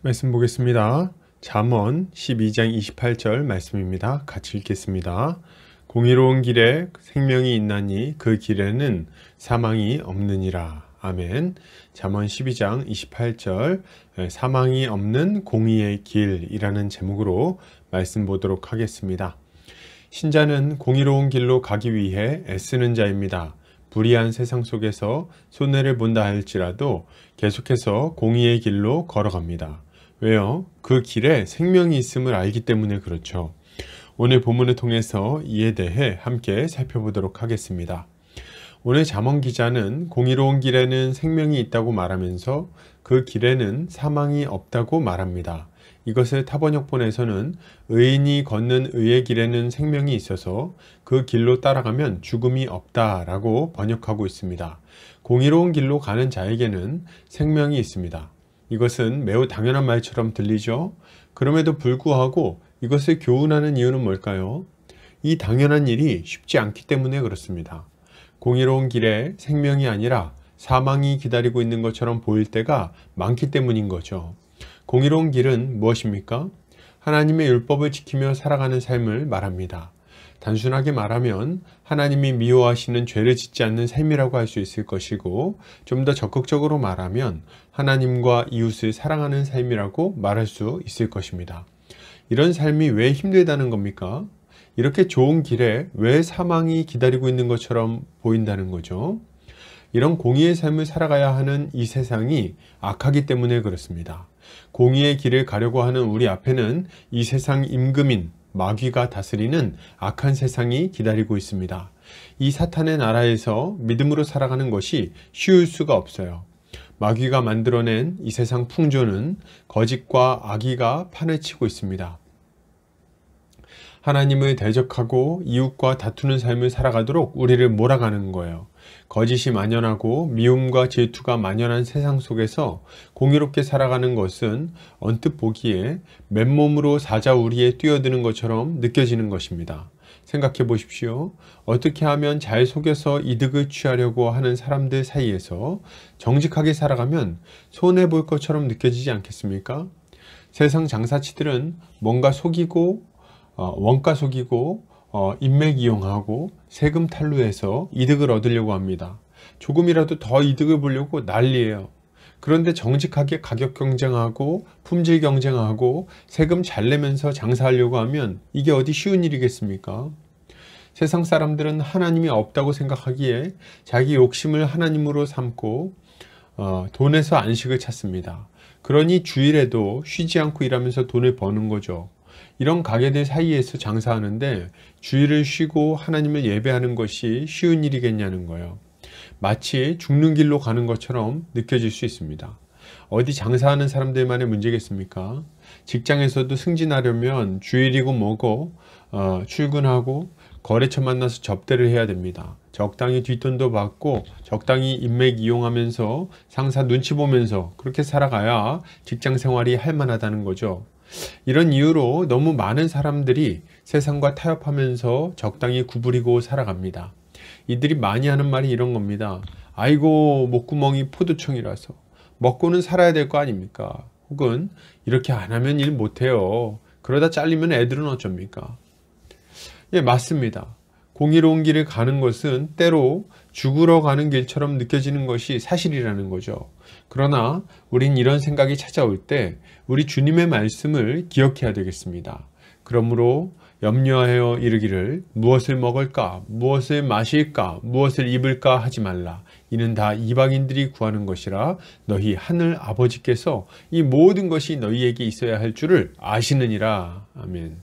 말씀 보겠습니다. 잠언 12장 28절 말씀입니다. 같이 읽겠습니다. 공의로운 길에 생명이 있나니 그 길에는 사망이 없느니라. 아멘. 잠언 12장 28절 사망이 없는 공의의 길이라는 제목으로 말씀 보도록 하겠습니다. 신자는 공의로운 길로 가기 위해 애쓰는 자입니다. 불의한 세상 속에서 손해를 본다 할지라도 계속해서 공의의 길로 걸어갑니다. 왜요? 그 길에 생명이 있음을 알기 때문에 그렇죠. 오늘 본문을 통해서 이에 대해 함께 살펴보도록 하겠습니다. 오늘 잠언 기자는 공의로운 길에는 생명이 있다고 말하면서 그 길에는 사망이 없다고 말합니다. 이것을 타번역본에서는 의인이 걷는 의의 길에는 생명이 있어서 그 길로 따라가면 죽음이 없다라고 번역하고 있습니다. 공의로운 길로 가는 자에게는 생명이 있습니다. 이것은 매우 당연한 말처럼 들리죠? 그럼에도 불구하고 이것을 교훈하는 이유는 뭘까요? 이 당연한 일이 쉽지 않기 때문에 그렇습니다. 공의로운 길에 생명이 아니라 사망이 기다리고 있는 것처럼 보일 때가 많기 때문인 거죠. 공의로운 길은 무엇입니까? 하나님의 율법을 지키며 살아가는 삶을 말합니다. 단순하게 말하면 하나님이 미워하시는 죄를 짓지 않는 삶이라고 할 수 있을 것이고, 좀 더 적극적으로 말하면 하나님과 이웃을 사랑하는 삶이라고 말할 수 있을 것입니다. 이런 삶이 왜 힘들다는 겁니까? 이렇게 좋은 길에 왜 사망이 기다리고 있는 것처럼 보인다는 거죠? 이런 공의의 삶을 살아가야 하는 이 세상이 악하기 때문에 그렇습니다. 공의의 길을 가려고 하는 우리 앞에는 이 세상 임금인 마귀가 다스리는 악한 세상이 기다리고 있습니다. 이 사탄의 나라에서 믿음으로 살아가는 것이 쉬울 수가 없어요. 마귀가 만들어낸 이 세상 풍조는 거짓과 악의가 판을 치고 있습니다. 하나님을 대적하고 이웃과 다투는 삶을 살아가도록 우리를 몰아가는 거예요. 거짓이 만연하고 미움과 질투가 만연한 세상 속에서 공의롭게 살아가는 것은 언뜻 보기에 맨몸으로 사자우리에 뛰어드는 것처럼 느껴지는 것입니다. 생각해 보십시오. 어떻게 하면 잘 속여서 이득을 취하려고 하는 사람들 사이에서 정직하게 살아가면 손해볼 것처럼 느껴지지 않겠습니까? 세상 장사치들은 뭔가 속이고 원가 속이고 인맥 이용하고 세금 탈루해서 이득을 얻으려고 합니다. 조금이라도 더 이득을 보려고 난리예요. 그런데 정직하게 가격 경쟁하고 품질 경쟁하고 세금 잘 내면서 장사하려고 하면 이게 어디 쉬운 일이겠습니까? 세상 사람들은 하나님이 없다고 생각하기에 자기 욕심을 하나님으로 삼고 돈에서 안식을 찾습니다. 그러니 주일에도 쉬지 않고 일하면서 돈을 버는 거죠. 이런 가게들 사이에서 장사하는데 주일을 쉬고 하나님을 예배하는 것이 쉬운 일이겠냐는 거예요. 마치 죽는 길로 가는 것처럼 느껴질 수 있습니다. 어디 장사하는 사람들만의 문제겠습니까? 직장에서도 승진하려면 주일이고 뭐고 출근하고 거래처 만나서 접대를 해야 됩니다. 적당히 뒷돈도 받고 적당히 인맥 이용하면서 상사 눈치 보면서 그렇게 살아가야 직장 생활이 할만하다는 거죠. 이런 이유로 너무 많은 사람들이 세상과 타협하면서 적당히 구부리고 살아갑니다. 이들이 많이 하는 말이 이런 겁니다. 아이고 목구멍이 포도청이라서 먹고는 살아야 될 거 아닙니까? 혹은 이렇게 안 하면 일 못해요. 그러다 잘리면 애들은 어쩝니까? 예, 맞습니다. 공의로운 길을 가는 것은 때로 죽으러 가는 길처럼 느껴지는 것이 사실이라는 거죠. 그러나 우린 이런 생각이 찾아올 때 우리 주님의 말씀을 기억해야 되겠습니다. 그러므로 염려하여 이르기를 무엇을 먹을까, 무엇을 마실까, 무엇을 입을까 하지 말라. 이는 다 이방인들이 구하는 것이라 너희 하늘 아버지께서 이 모든 것이 너희에게 있어야 할 줄을 아시느니라. 아멘.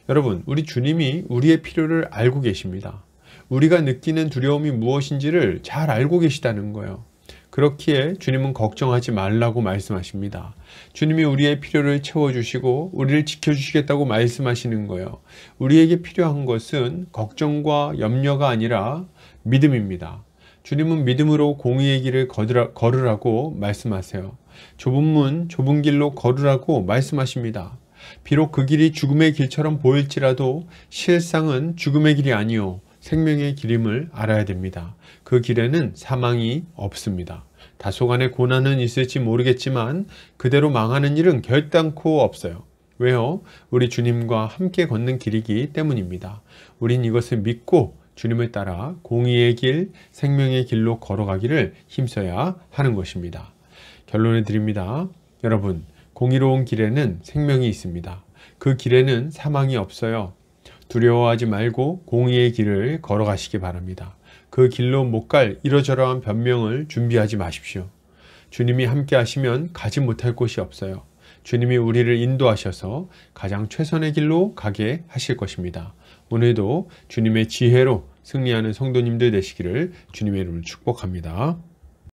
여러분, 우리 주님이 우리의 필요를 알고 계십니다. 우리가 느끼는 두려움이 무엇인지를 잘 알고 계시다는 거예요. 그렇기에 주님은 걱정하지 말라고 말씀하십니다. 주님이 우리의 필요를 채워주시고 우리를 지켜주시겠다고 말씀하시는 거예요. 우리에게 필요한 것은 걱정과 염려가 아니라 믿음입니다. 주님은 믿음으로 공의의 길을 걸으라고 말씀하세요. 좁은 문, 좁은 길로 걸으라고 말씀하십니다. 비록 그 길이 죽음의 길처럼 보일지라도 실상은 죽음의 길이 아니요 생명의 길임을 알아야 됩니다. 그 길에는 사망이 없습니다. 다소간의 고난은 있을지 모르겠지만 그대로 망하는 일은 결단코 없어요. 왜요? 우리 주님과 함께 걷는 길이기 때문입니다. 우린 이것을 믿고 주님을 따라 공의의 길, 생명의 길로 걸어가기를 힘써야 하는 것입니다. 결론을 드립니다. 여러분, 공의로운 길에는 생명이 있습니다. 그 길에는 사망이 없어요. 두려워하지 말고 공의의 길을 걸어가시기 바랍니다. 그 길로 못 갈 이러저러한 변명을 준비하지 마십시오. 주님이 함께 하시면 가지 못할 곳이 없어요. 주님이 우리를 인도하셔서 가장 최선의 길로 가게 하실 것입니다. 오늘도 주님의 지혜로 승리하는 성도님들 되시기를 주님의 이름으로 축복합니다.